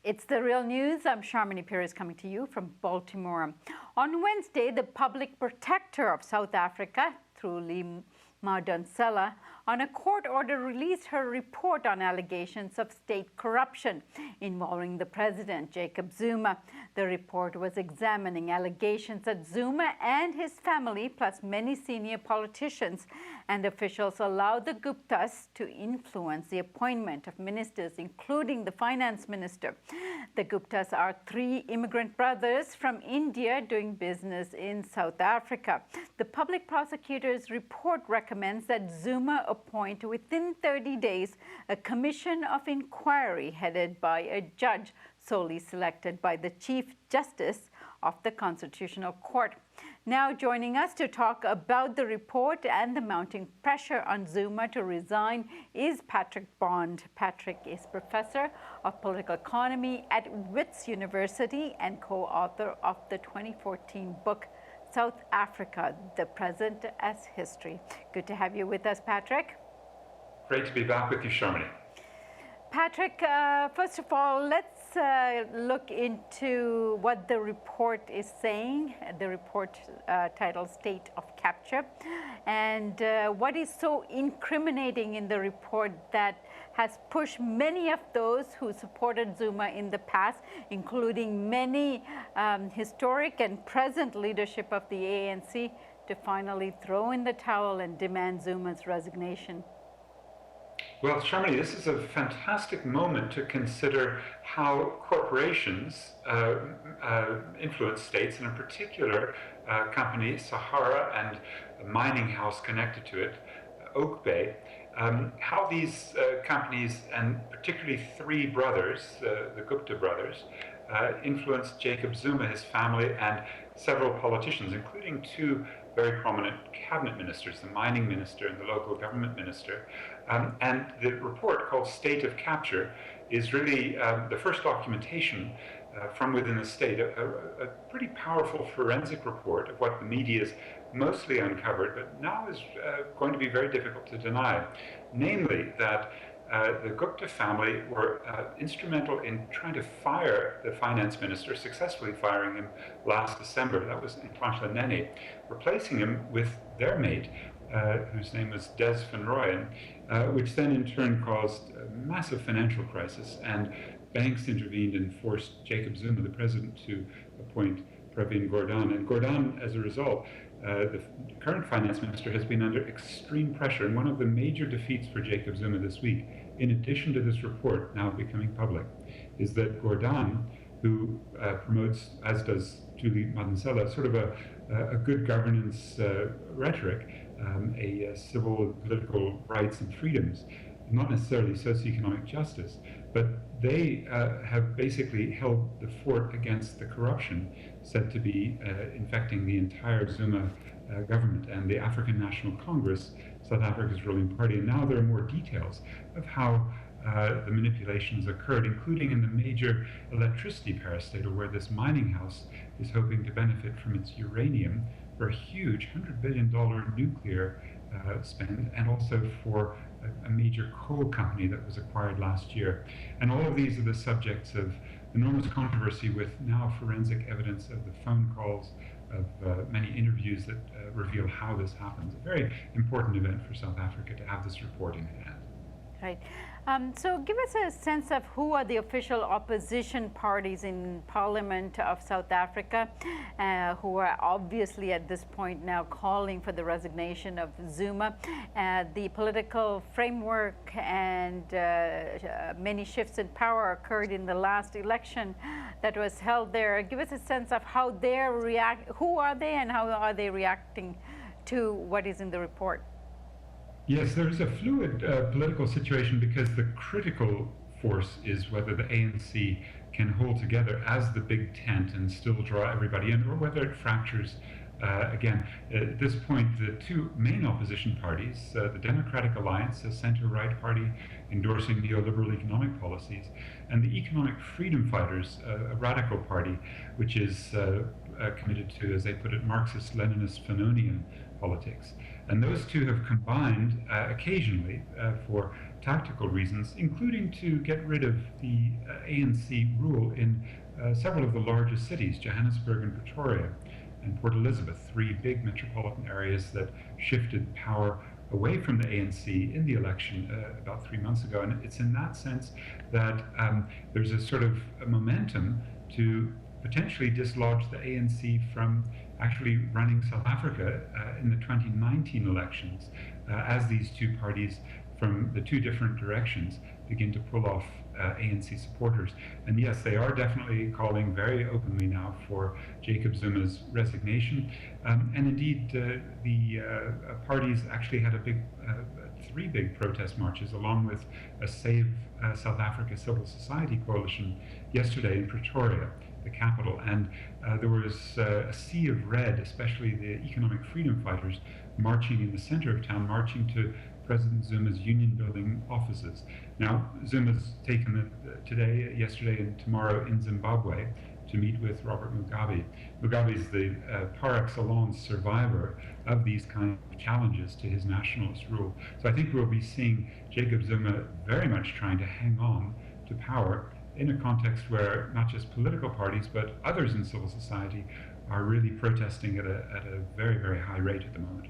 It's the real news. I'm Sharmini Perez coming to you from Baltimore. On Wednesday, the public protector of South Africa, through Lima Donsela, on a court order released her report on allegations of state corruption involving the president, Jacob Zuma. The report was examining allegations that Zuma and his family, plus many senior politicians and officials, allowed the Guptas to influence the appointment of ministers, including the finance minister. The Guptas are three immigrant brothers from India doing business in South Africa. The public prosecutor's report recommends that Zuma appoint within 30 days a commission of inquiry headed by a judge solely selected by the Chief Justice of the Constitutional Court. Now joining us to talk about the report and the mounting pressure on Zuma to resign is Patrick Bond. Patrick is professor of political economy at Wits University and co-author of the 2014 book, South Africa, The Present as History. Good to have you with us, Patrick. Great to be back with you, Sharmini. Patrick, first of all, let's look into what the report is saying, the report titled State of Capture, and what is so incriminating in the report that has pushed many of those who supported Zuma in the past, including many historic and present leadership of the ANC, to finally throw in the towel and demand Zuma's resignation. Well, Sharmini, this is a fantastic moment to consider how corporations influence states, and in particular company Sahara and a mining house connected to it, Oak Bay, how these companies, and particularly three brothers, the Gupta brothers, influenced Jacob Zuma, his family, and several politicians, including two very prominent cabinet ministers, the mining minister and the local government minister. And the report, called State of Capture, is really the first documentation from within the state, a pretty powerful forensic report of what the media has mostly uncovered, but now is going to be very difficult to deny. Namely, that the Gupta family were instrumental in trying to fire the finance minister, successfully firing him last December. That was Nhlanhla Nene, replacing him with their mate, whose name was Des Van Rooyen, which then in turn caused a massive financial crisis, and banks intervened and forced Jacob Zuma, the president, to appoint Pravin Gordhan. And Gordhan, as a result, the current finance minister, has been under extreme pressure. And one of the major defeats for Jacob Zuma this week, in addition to this report now becoming public, is that Gordhan, who promotes, as does Lima Donsela, sort of a good governance rhetoric, a civil and political rights and freedoms, not necessarily socioeconomic justice, but they have basically held the fort against the corruption said to be infecting the entire Zuma government and the African National Congress, South Africa's ruling party. And now there are more details of how the manipulations occurred, including in the major electricity parastatal, where this mining house is hoping to benefit from its uranium for a huge $100 billion nuclear spend, and also for a major coal company that was acquired last year. And all of these are the subjects of enormous controversy, with now forensic evidence of the phone calls, of many interviews that reveal how this happens. A very important event for South Africa to have this report in hand. Right. So give us a sense of who are the official opposition parties in Parliament of South Africa, who are obviously at this point now calling for the resignation of Zuma. The political framework and many shifts in power occurred in the last election that was held there. Give us a sense of how who are they and how are they reacting to what is in the report? Yes, there's a fluid political situation, because the critical force is whether the ANC can hold together as the big tent and still draw everybody in, or whether it fractures again. At this point, the two main opposition parties, the Democratic Alliance, a center-right party endorsing neoliberal economic policies, and the Economic Freedom Fighters, a radical party, which is committed to, as they put it, Marxist-Leninist Fanonian politics. And those two have combined occasionally for tactical reasons, including to get rid of the ANC rule in several of the largest cities, Johannesburg and Pretoria and Port Elizabeth, three big metropolitan areas that shifted power away from the ANC in the election about 3 months ago. And it's in that sense that there's a sort of a momentum to potentially dislodge the ANC from actually running South Africa in the 2019 elections as these two parties from the two different directions begin to pull off ANC supporters. And yes, they are definitely calling very openly now for Jacob Zuma's resignation. And indeed, the parties actually had three big protest marches, along with a Save South Africa Civil Society coalition yesterday in Pretoria, the capital. And there was a sea of red, especially the economic freedom fighters, marching in the center of town, marching to President Zuma's union building offices. Now, Zuma's taken yesterday and tomorrow in Zimbabwe to meet with Robert Mugabe. Mugabe is the par excellence survivor of these kind of challenges to his nationalist rule. So I think we'll be seeing Jacob Zuma very much trying to hang on to power in a context where not just political parties, but others in civil society are really protesting at a very, very high rate at the moment.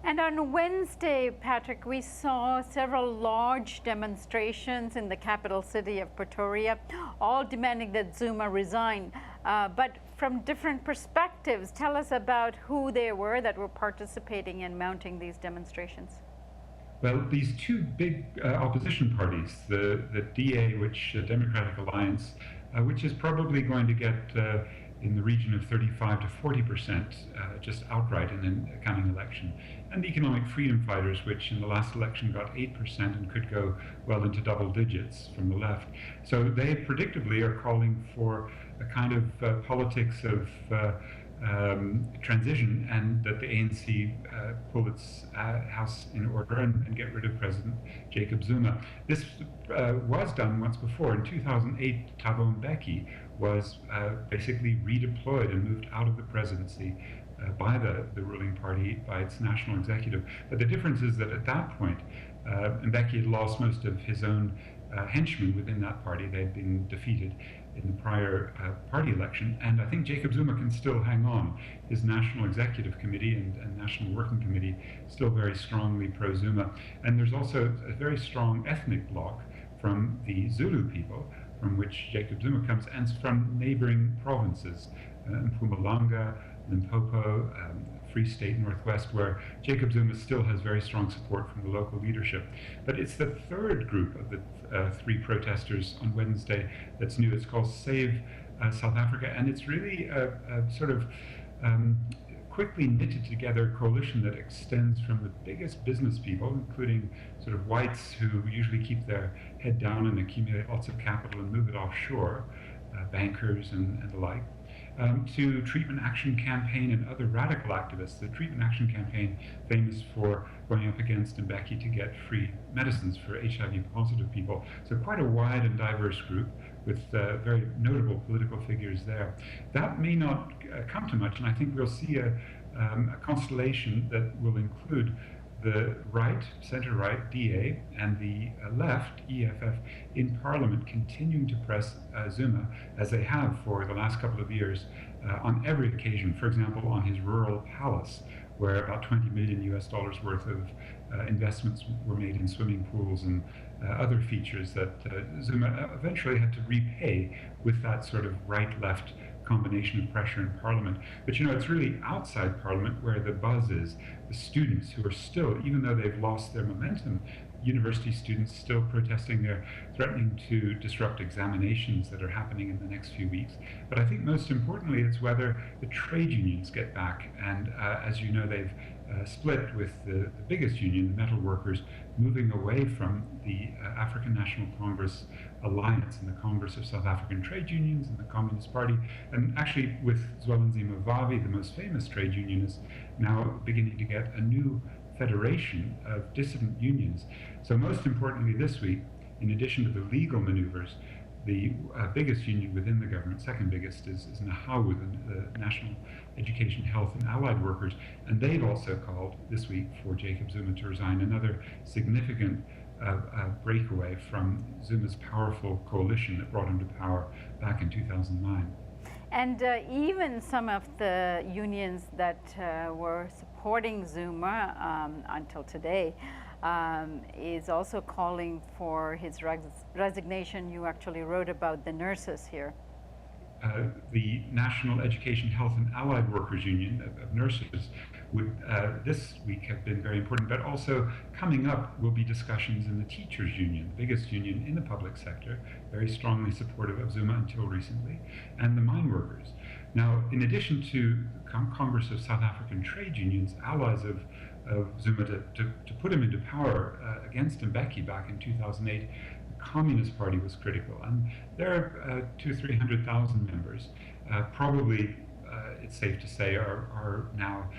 And on Wednesday, Patrick, we saw several large demonstrations in the capital city of Pretoria, all demanding that Zuma resign. But from different perspectives, tell us about who they were that were participating in mounting these demonstrations. Well, these two big opposition parties, the DA, Democratic Alliance, which is probably going to get in the region of 35 to 40% just outright in a coming election, and the Economic Freedom Fighters, which in the last election got 8% and could go well into double digits from the left. So they predictably are calling for a kind of politics of transition, and that the ANC pull its house in order and get rid of President Jacob Zuma. This was done once before. In 2008, Thabo Mbeki was basically redeployed and moved out of the presidency by the ruling party, by its national executive. But the difference is that at that point, Mbeki had lost most of his own henchmen within that party. They had been defeated in the prior party election, and I think Jacob Zuma can still hang on. His National Executive Committee and National Working Committee still very strongly pro-Zuma. And there's also a very strong ethnic bloc from the Zulu people, from which Jacob Zuma comes, and from neighboring provinces, Mpumalanga, Limpopo, Free State Northwest, where Jacob Zuma still has very strong support from the local leadership. But it's the third group of the three protesters on Wednesday that's new. It's called Save South Africa, and it's really a sort of quickly knitted together coalition that extends from the biggest business people, including sort of whites who usually keep their head down and accumulate lots of capital and move it offshore, bankers and the like, to Treatment Action Campaign and other radical activists. The Treatment Action Campaign, famous for going up against Mbeki to get free medicines for HIV-positive people. So quite a wide and diverse group with very notable political figures there. That may not come to much, and I think we'll see a constellation that will include the right, center-right, DA, and the left, EFF, in Parliament, continuing to press Zuma, as they have for the last couple of years, on every occasion. For example, on his rural palace, where about $20 million worth of investments were made in swimming pools and other features that Zuma eventually had to repay with that sort of right-left combination of pressure in Parliament. But you know, it's really outside Parliament where the buzz is. The students who are still, even though they've lost their momentum, university students still protesting, they're threatening to disrupt examinations that are happening in the next few weeks. But I think most importantly, it's whether the trade unions get back. And as you know, they've split with the biggest union, the metal workers, moving away from the African National Congress alliance and the Congress of South African Trade Unions and the Communist Party, and actually with Zwelinzima Vavi, the most famous trade unionist, now beginning to get a new federation of dissident unions. So most importantly this week, in addition to the legal maneuvers, The biggest union within the government, second biggest, is NAHAW, the National Education, Health and Allied Workers, and they've also called this week for Jacob Zuma to resign, another significant breakaway from Zuma's powerful coalition that brought him to power back in 2009. And even some of the unions that were supporting Zuma until today is also calling for his resignation. You actually wrote about the nurses here. The National Education, Health and Allied Workers Union of nurses would this week have been very important, but also coming up will be discussions in the teachers union, the biggest union in the public sector, very strongly supportive of Zuma until recently, and the mine workers. Now, in addition to Congress of South African Trade Unions, allies of Zuma to put him into power against Mbeki back in 2008, the Communist Party was critical, and there are 200,000-300,000 members. Probably, it's safe to say, are now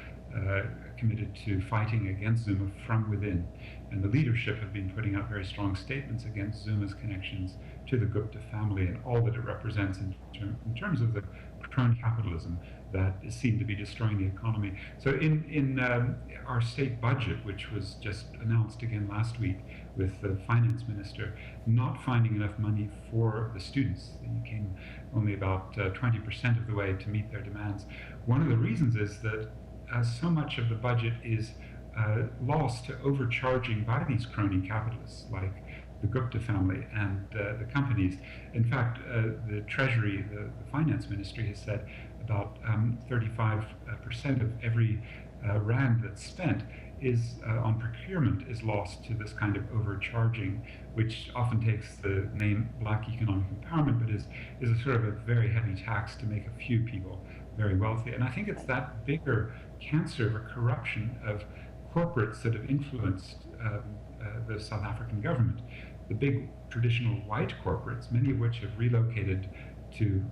committed to fighting against Zuma from within, and the leadership have been putting out very strong statements against Zuma's connections to the Gupta family and all that it represents in terms of the crony capitalism that is seen to be destroying the economy. So in our state budget, which was just announced again last week with the finance minister not finding enough money for the students, they came only about 20% of the way to meet their demands. One of the reasons is that so much of the budget is lost to overcharging by these crony capitalists like the Gupta family and the companies. In fact, the Treasury, the Finance Ministry has said about 35% of every rand that's spent is on procurement is lost to this kind of overcharging, which often takes the name Black Economic Empowerment, but is a sort of a very heavy tax to make a few people very wealthy. And I think it's that bigger cancer of a corruption of corporates that have influenced the South African government. The big traditional white corporates, many of which have relocated to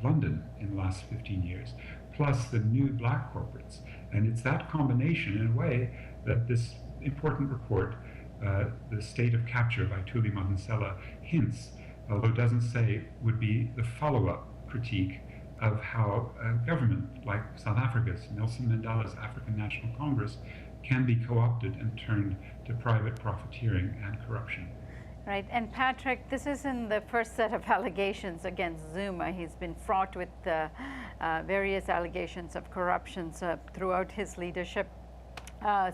London in the last 15 years, plus the new black corporates. And it's that combination, in a way, that this important report, The State of Capture by Thuli Madonsela, hints, although it doesn't say, would be the follow-up critique of how a government like South Africa's, Nelson Mandela's African National Congress, can be co-opted and turned to private profiteering and corruption. Right, and Patrick, this isn't the first set of allegations against Zuma. He's been fraught with various allegations of corruption throughout his leadership.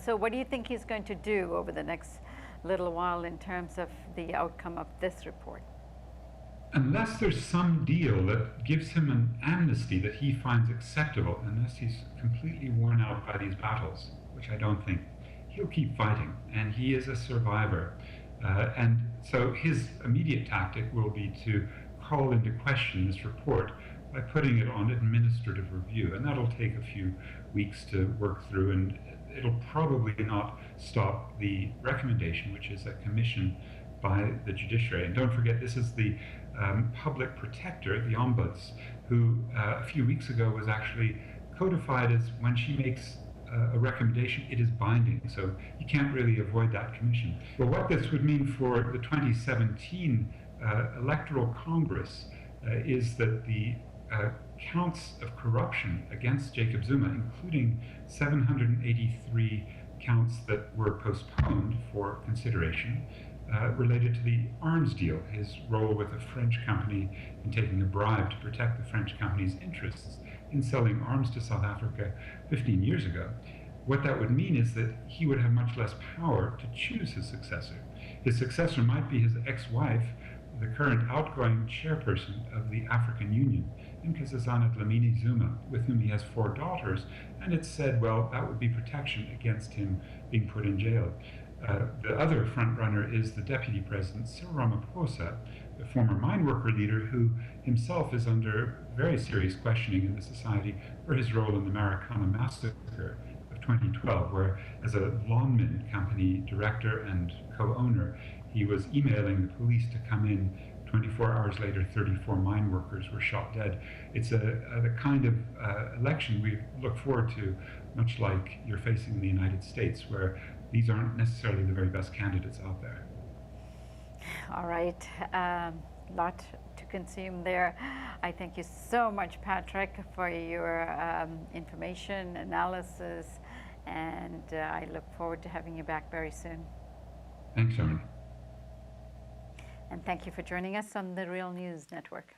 So what do you think he's going to do over the next little while in terms of the outcome of this report? Unless there's some deal that gives him an amnesty that he finds acceptable, unless he's completely worn out by these battles, which I don't think, he'll keep fighting, and he is a survivor. And so his immediate tactic will be to call into question this report by putting it on administrative review, and that'll take a few weeks to work through, and it'll probably not stop the recommendation, which is a commission by the judiciary. And don't forget, this is the public protector, the ombuds, who a few weeks ago was actually codified as when she makes a recommendation, it is binding, so you can't really avoid that commission. But what this would mean for the 2017 Electoral Congress is that the counts of corruption against Jacob Zuma, including 783 counts that were postponed for consideration, related to the arms deal, his role with a French company in taking a bribe to protect the French company's interests in selling arms to South Africa 15 years ago. What that would mean is that he would have much less power to choose his successor. His successor might be his ex-wife, the current outgoing chairperson of the African Union, Nkosazana Dlamini Zuma, with whom he has 4 daughters, and it's said, well, that would be protection against him being put in jail. The other frontrunner is the deputy president, Cyril Ramaphosa, the former mine worker leader who himself is under very serious questioning in the society for his role in the Marikana massacre of 2012, where as a Lonmin company director and co-owner, he was emailing the police to come in. 24 hours later, 34 mine workers were shot dead. It's the kind of election we look forward to, much like you're facing in the United States, where these aren't necessarily the very best candidates out there. All right, lot to consume there. I thank you so much, Patrick, for your information, analysis, and I look forward to having you back very soon. Thanks, Sharmini. And thank you for joining us on the Real News Network.